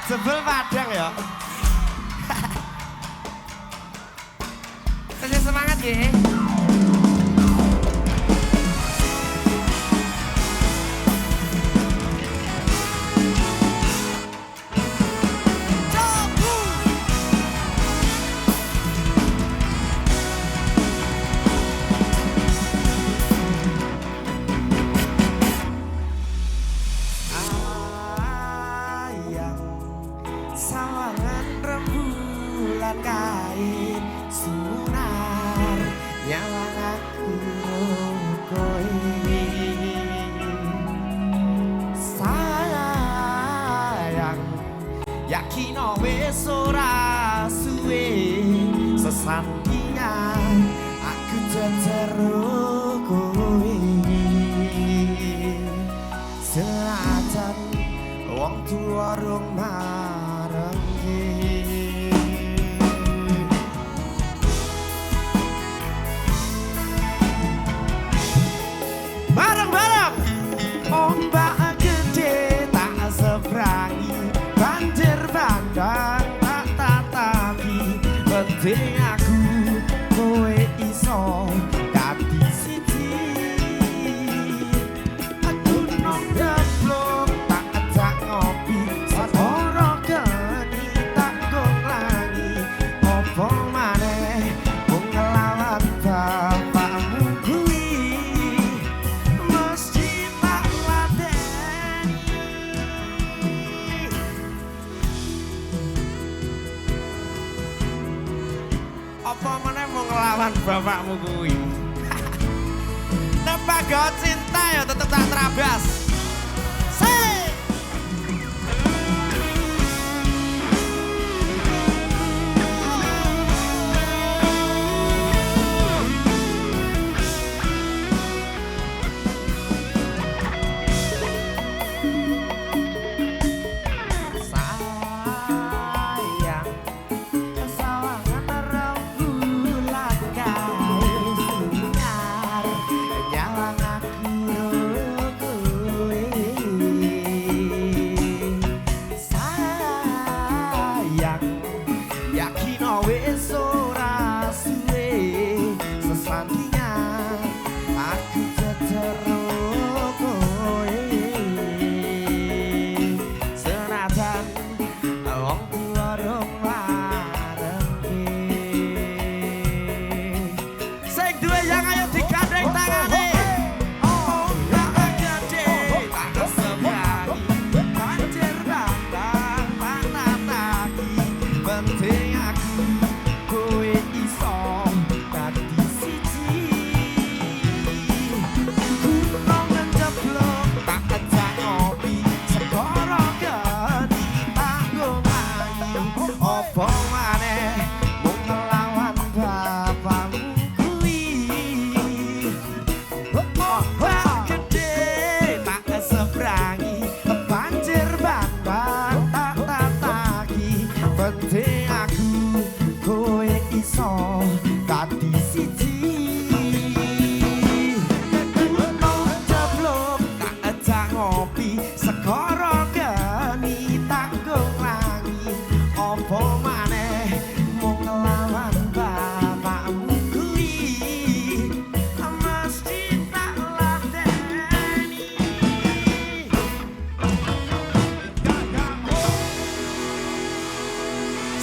Sebel padang ya. Kasih semangat ya. Sawangan rembulan kain sunar nyawang aku kowe sayang yakin wis ora suwe sesandingan aku jejero kowe senajan wong tuwa rong bareng-bareng ombak gede tak seberangi banjir bandang tak tatapi penting aku kowe iso dadi siji aku nang deblok tak ajak ngopi ora geni tak gonglangi opo maneh mung ngelawan bapakmu kuwi apa meneh mau ngelawan bapakmu kuwi. Nek pagawat cinta ya tetep tak terabas.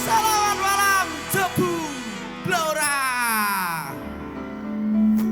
Selamat malam, Jebu Blora.